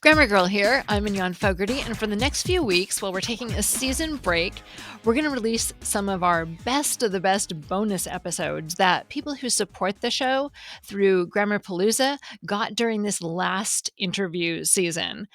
Grammar Girl here. I'm Mignon Fogarty, and for the next few weeks, while we're taking a season break, we're going to release some of our best of the best bonus episodes that people who support the show through Grammarpalooza got during this last interview season.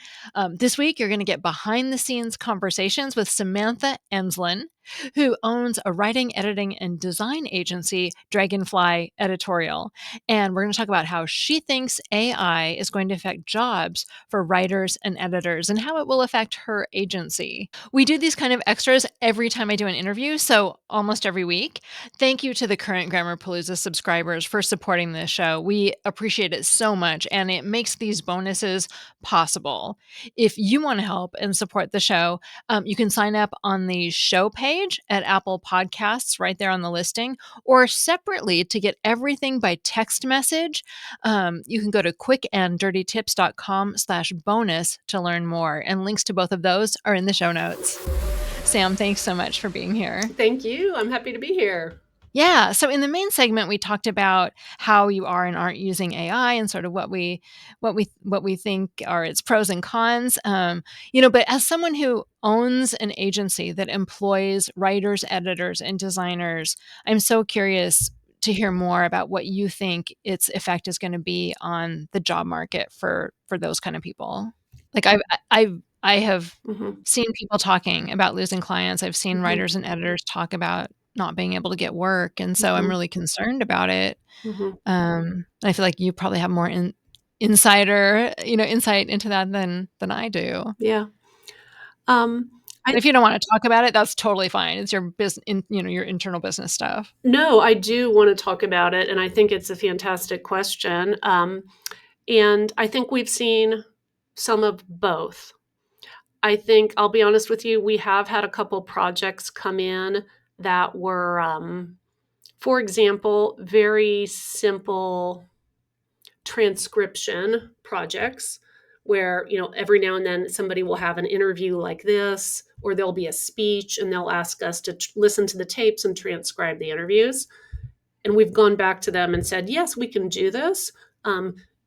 This week, you're going to get behind-the-scenes conversations with Samantha Enslen, who owns a writing, editing, and design agency, Dragonfly Editorial. And we're going to talk about how she thinks AI is going to affect jobs for writers and editors and how it will affect her agency. We do these kind of extras every time I do an interview, so almost every week. Thank you to the current Grammarpalooza subscribers for supporting this show. We appreciate it so much, and it makes these bonuses possible. If you want to help and support the show, you can sign up on the show page at Apple Podcasts right there on the listing, or separately to get everything by text message. You can go to quickanddirtytips.com/bonus to learn more, and links to both of those are in the show notes. Sam, thanks so much for being here. Thank you. I'm happy to be here. Yeah. So in the main segment, we talked about how you are and aren't using AI and sort of what we think are its pros and cons. But as someone who owns an agency that employs writers, editors, and designers, I'm so curious to hear more about what you think its effect is going to be on the job market for those kind of people. Like I have seen people talking about losing clients. I've seen writers and editors talk about not being able to get work, and so I'm really concerned about it. I feel like you probably have more insight into that than I do. Yeah. If you don't want to talk about it, that's totally fine. It's your business, your internal business stuff. No, I do want to talk about it, and I think it's a fantastic question. And I think we've seen some of both. I think, I'll be honest with you, we have had a couple projects come in that were, for example, very simple transcription projects where, every now and then somebody will have an interview like this, or there'll be a speech and they'll ask us to listen to the tapes and transcribe the interviews. And we've gone back to them and said, yes, we can do this.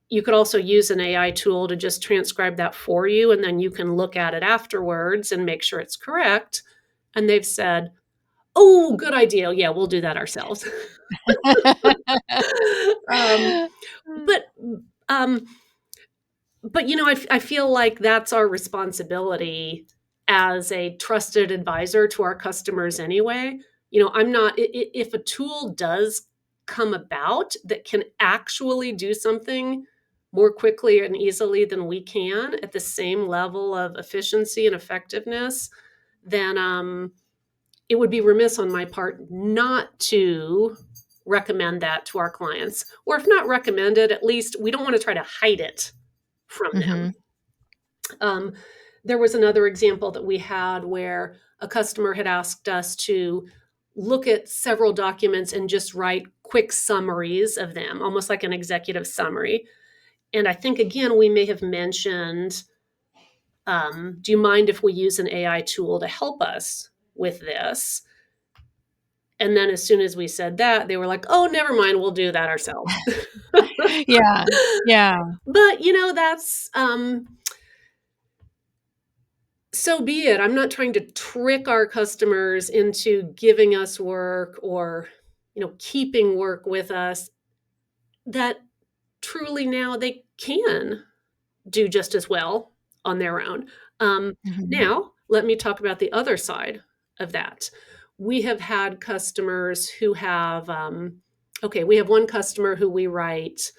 You could also use an AI tool to just transcribe that for you, and then you can look at it afterwards and make sure it's correct. And they've said, oh, good idea. Yeah, we'll do that ourselves. But I feel like that's our responsibility as a trusted advisor to our customers anyway. I'm not, if a tool does come about that can actually do something more quickly and easily than we can at the same level of efficiency and effectiveness, then it would be remiss on my part not to recommend that to our clients. Or if not recommended, at least we don't want to try to hide it from them. There was another example that we had where a customer had asked us to look at several documents and just write quick summaries of them, almost like an executive summary. And I think, again, we may have mentioned, do you mind if we use an AI tool to help us with this? And then as soon as we said that, they were like, oh, never mind, we'll do that ourselves. Yeah. But, that's... so be it. I'm not trying to trick our customers into giving us work or, keeping work with us that truly now they can do just as well on their own. Now, let me talk about the other side of that. We have had customers who have, we have one customer who we write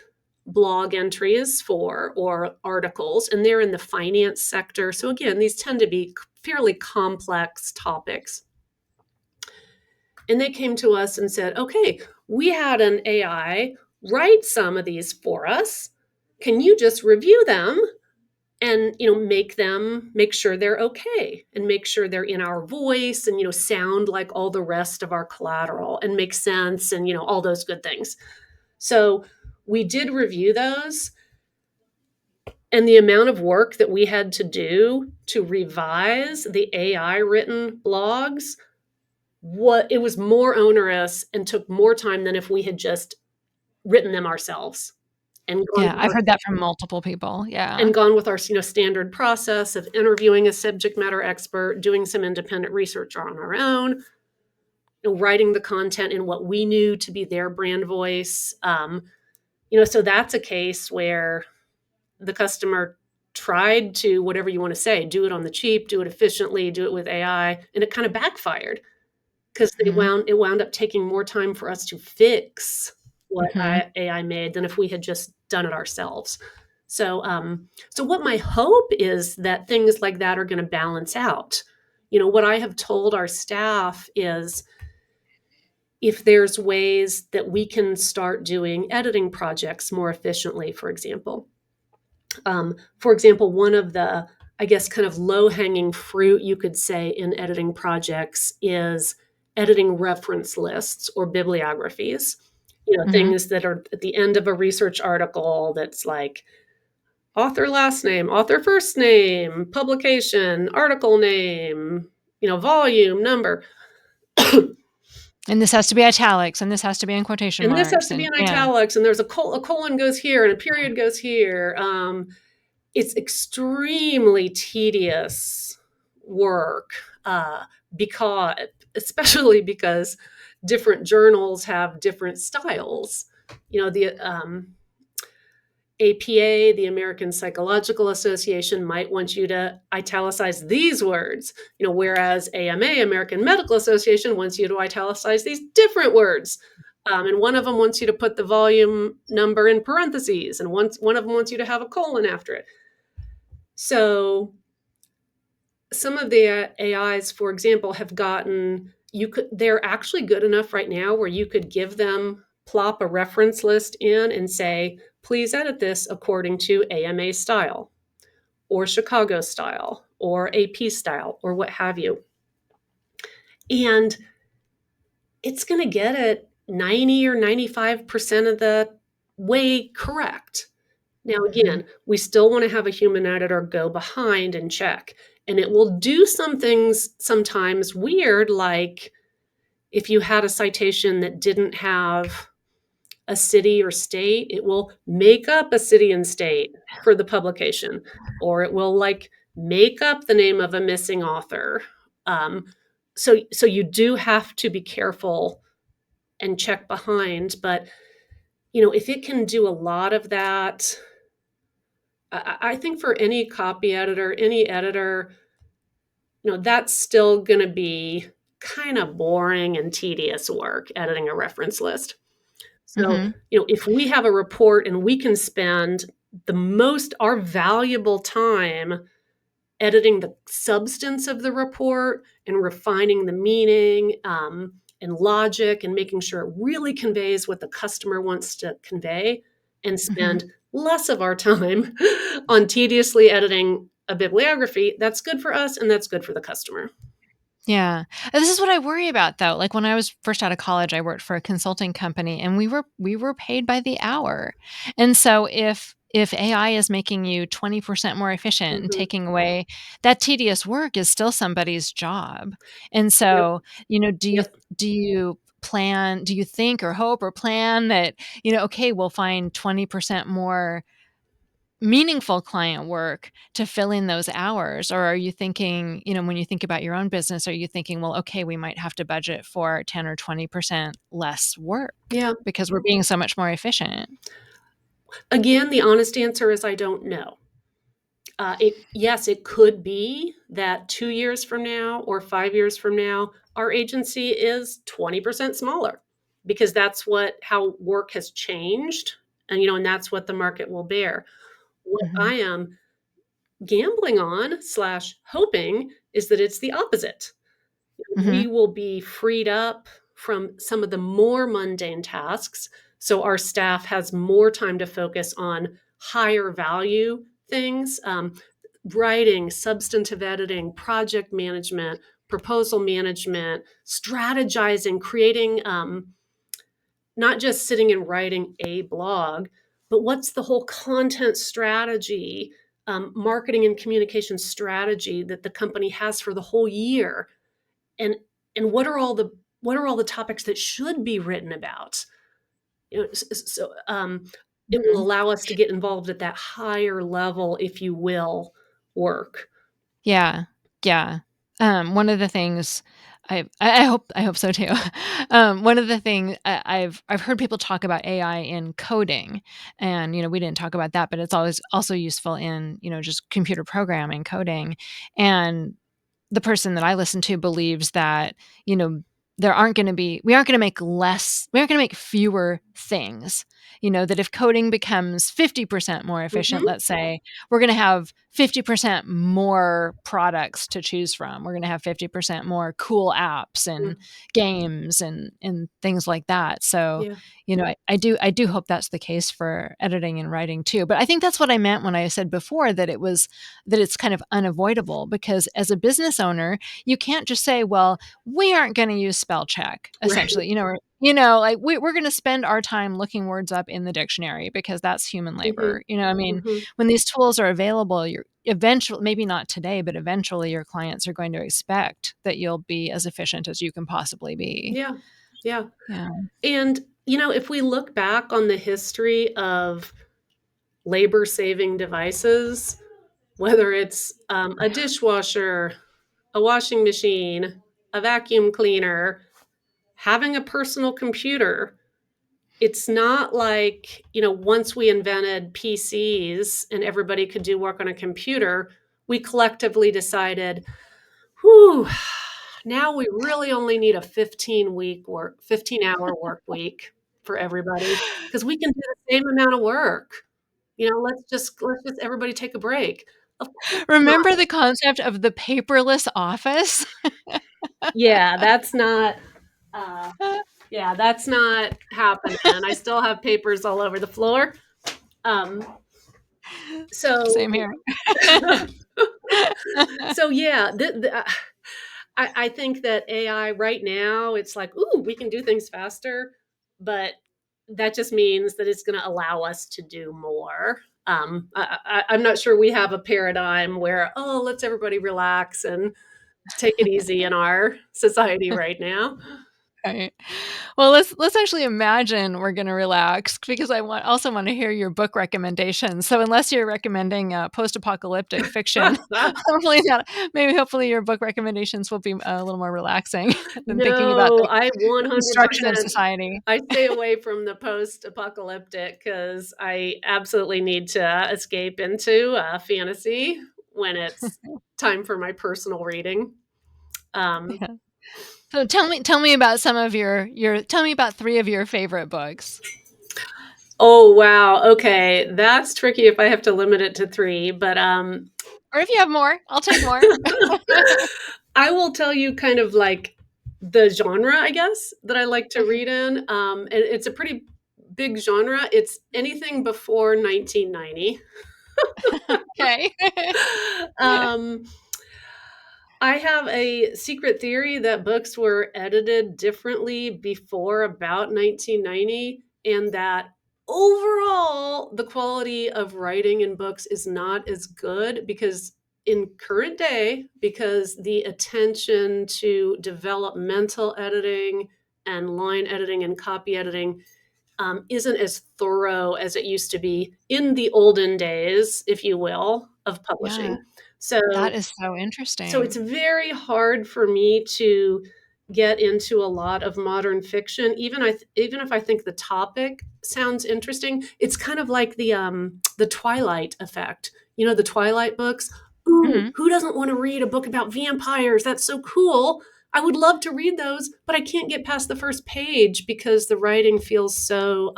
blog entries for or articles, and they're in the finance sector. So again, these tend to be fairly complex topics. And they came to us and said, okay, we had an AI write some of these for us. Can you just review them and, make sure they're okay and make sure they're in our voice and, sound like all the rest of our collateral and make sense and, all those good things. So we did review those, and the amount of work that we had to do to revise the AI written blogs, it was more onerous and took more time than if we had just written them ourselves. and Yeah, I've heard that from multiple people, yeah. gone with our standard process of interviewing a subject matter expert, doing some independent research on our own, writing the content in what we knew to be their brand voice. So that's a case where the customer tried to, whatever you want to say, do it on the cheap, do it efficiently, do it with AI, and it kind of backfired because Mhm, it wound up taking more time for us to fix what mhm. AI made than if we had just done it ourselves. So what my hope is that things like that are going to balance out. What I have told our staff is if there's ways that we can start doing editing projects more efficiently, for example. One of the, I guess, kind of low hanging fruit, you could say, in editing projects is editing reference lists or bibliographies. Mhm. Things that are at the end of a research article that's like author last name, author first name, publication, article name, volume, number. And this has to be italics, and this has to be in quotation And this has marks, to be and in yeah. italics, and there's a colon goes here, and a period goes here. It's extremely tedious work because, especially because different journals have different styles. The APA, the American Psychological Association, might want you to italicize these words, whereas AMA, American Medical Association, wants you to italicize these different words. And one of them wants you to put the volume number in parentheses, and one of them wants you to have a colon after it. So some of the AIs, for example, have gotten they're actually good enough right now where you could plop a reference list in and say, please edit this according to AMA style or Chicago style or AP style or what have you. And it's going to get it 90 or 95% of the way correct. Now, Mhm, again, we still want to have a human editor go behind and check. And it will do some things sometimes weird, like if you had a citation that didn't have a city or state, it will make up a city and state for the publication, or it will like make up the name of a missing author. Um, so you do have to be careful and check behind. But if it can do a lot of that, I think for any copy editor, any editor, that's still going to be kind of boring and tedious work editing a reference list. So, mhm, if we have a report and we can spend our valuable time editing the substance of the report and refining the meaning and logic and making sure it really conveys what the customer wants to convey, and mhm. spend less of our time on tediously editing a bibliography, that's good for us and that's good for the customer. Yeah. And this is what I worry about though. Like when I was first out of college, I worked for a consulting company and we were paid by the hour. And so if AI is making you 20% more efficient and Mhm. taking away that tedious work is still somebody's job. And Yep. so, Yep. do you plan, do you think or hope or plan that, okay, we'll find 20% more meaningful client work to fill in those hours? Or are you thinking, when you think about your own business, are you thinking, well, okay, we might have to budget for 10 or 20% less work Yeah. because we're being so much more efficient? Again, the honest answer is I don't know. Yes, it could be that 2 years from now or 5 years from now, our agency is 20% smaller because that's how work has changed, and that's what the market will bear. What Mhm, I am gambling on slash hoping is that it's the opposite. We mhm, will be freed up from some of the more mundane tasks. So our staff has more time to focus on higher value things, writing, substantive editing, project management, proposal management, strategizing, creating, not just sitting and writing a blog, but what's the whole content strategy, marketing and communication strategy that the company has for the whole year, and what are all the topics that should be written about. So it will Mhm. allow us to get involved at that higher level, if you will, work. Yeah, yeah. One of the things I hope so too. One of the thing I've heard people talk about AI in coding, and, we didn't talk about that, but it's always also useful in, just computer programming, coding, and the person that I listen to believes that, you know, we aren't gonna make fewer things. That if coding becomes 50% more efficient, Mhm. let's say, we're gonna have 50% more products to choose from. We're gonna have 50% more cool apps Yeah. and games and things like that. So, Yeah. I do hope that's the case for editing and writing too. But I think that's what I meant when I said before that it's kind of unavoidable, because as a business owner, you can't just say, well, we aren't going to use spell check, Right. essentially, like we're going to spend our time looking words up in the dictionary because that's human Mhm. labor. I mean, Mhm. when these tools are available, you're eventually, maybe not today, but eventually your clients are going to expect that you'll be as efficient as you can possibly be. Yeah. Yeah. Yeah. And, if we look back on the history of labor-saving devices, whether it's, a dishwasher, a washing machine, a vacuum cleaner, having a personal computer, it's not like, once we invented PCs and everybody could do work on a computer, we collectively decided, "Whew, now we really only need a 15-hour work week for everybody because we can do the same amount of work. Let's just everybody take a break." Of course not. Remember the concept of the paperless office? Yeah, uh that's not happening. I still have papers all over the floor. Um, Same so here. so yeah, I think that AI right now, it's like, ooh, we can do things faster, but that just means that it's going to allow us to do more. I'm not sure we have a paradigm where, oh, let's everybody relax and take it easy in our society right now. Right. Well, let's actually imagine we're gonna relax, because I also wanna hear your book recommendations. So unless you're recommending, post-apocalyptic fiction, hopefully your book recommendations will be a little more relaxing than thinking about No, the I destruction of 100%. society. I stay away from the post-apocalyptic because I absolutely need to escape into fantasy when it's time for my personal reading. Um, Yeah. So tell me about some of your tell me about 3 of your favorite books. oh wow, okay, that's tricky if I have to limit it to 3, but Or if you have more, I'll take more. I will tell you kind of like the genre, I guess, that I like to Okay. read in. And it's a pretty big genre. It's anything before 1990. Okay. um, I have a secret theory that books were edited differently before about 1990, and that overall the quality of writing in books is not as good because in current day, because the attention to developmental editing and line editing and copy editing isn't as thorough as it used to be in the olden days, if you will, of Yeah, publishing. So that is so so it's interesting. very hard for me to get into a lot of modern fiction, even if I think the topic sounds interesting. It's kind of like the Twilight effect. The Twilight books. Ooh, Mhm. who doesn't want to read a book about vampires? That's so cool. I would love to read those, but I can't get past the first page because the writing feels so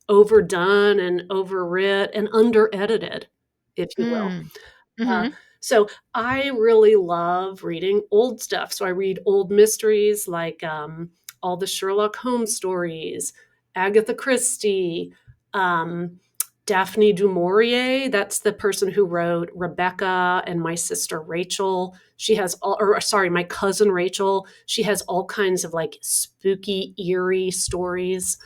overdone and overwrit and under edited, if you will. Mm. Uh, Mhm. so I really love reading old stuff. So I read old mysteries like all the Sherlock Holmes stories, Agatha Christie, um, Daphne du Maurier. That's the person who wrote Rebecca and My Sister Rachel. She has my cousin Rachel. She has all kinds of like spooky, eerie stories.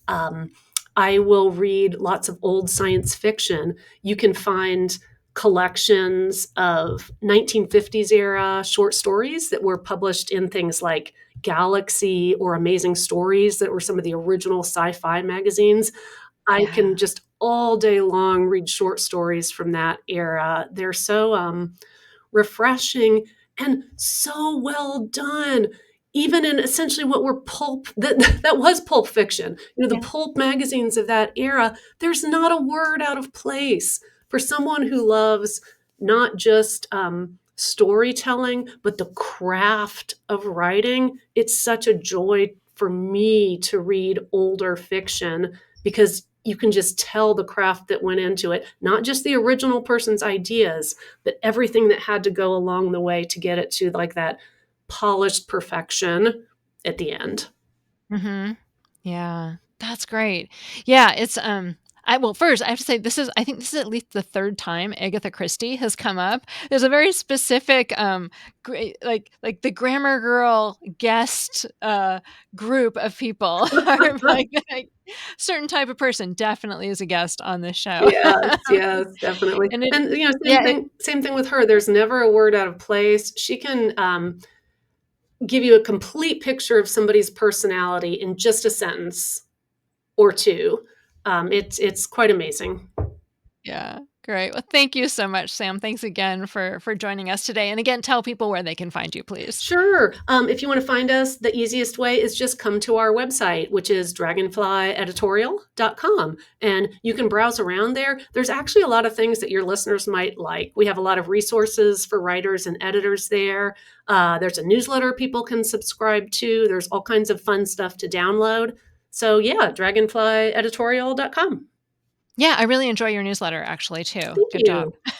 Um, I will read lots of old science fiction. You can find collections of 1950s era short stories that were published in things like Galaxy or Amazing Stories that were some of the original sci fi magazines. I can Yeah. just all day long read short stories from that era. They're so refreshing and so well done. Even in essentially what were pulp that was pulp fiction. The Yeah. pulp magazines of that era, there's not a word out of place. For someone who loves not just storytelling, but the craft of writing, it's such a joy for me to read older fiction because you can just tell the craft that went into it, not just the original person's ideas, but everything that had to go along the way to get it to like that polished perfection at the end. Mhm. Yeah, that's great. Yeah, it's, first, I have to say I think this is at least the 3rd time Agatha Christie has come up. There's a very specific, great like the Grammar Girl guest, group of people are like certain type of person definitely is a guest on this show. Yes, yes, definitely. And it And yeah, it same thing with her. There's never a word out of place. She can give you a complete picture of somebody's personality in just a sentence or two. It's quite amazing. yeah, great. Well, thank you so much, Sam. Thanks again for joining us today, and again, tell people where they can find you, please. Sure. If you want to find us, the easiest way is just come to our website, which is dragonflyeditorial.com. And you can browse around there. There's actually a lot of things that your listeners might like. We have a lot of resources for writers and editors there. There's a newsletter people can subscribe to. There's all kinds of fun stuff to download. So, yeah, dragonflyeditorial.com. Yeah, I really enjoy your newsletter actually too. Thank Good job. you.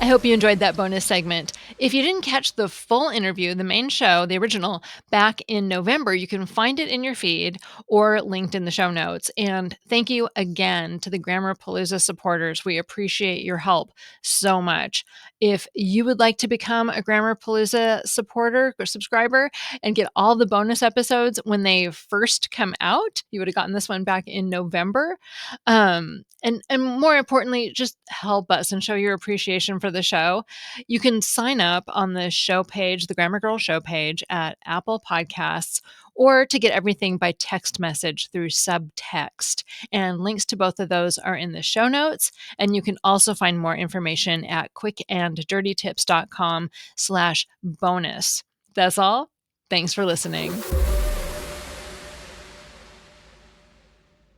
I hope you enjoyed that bonus segment. If you didn't catch the full interview, the main show, the original, back in November, you can find it in your feed or linked in the show notes. And thank you again to the Grammarpalooza supporters. We appreciate your help so much. If you would like to become a Grammarpalooza supporter or subscriber and get all the bonus episodes when they first come out, you would have gotten this one back in November. And more importantly, just help us and show your appreciation for the show. You can sign up on the show page, the Grammar Girl show page at Apple Podcasts, or to get everything by text message through subtext. And links to both of those are in the show notes. And you can also find more information at quickanddirtytips.com/bonus. That's all. Thanks for listening.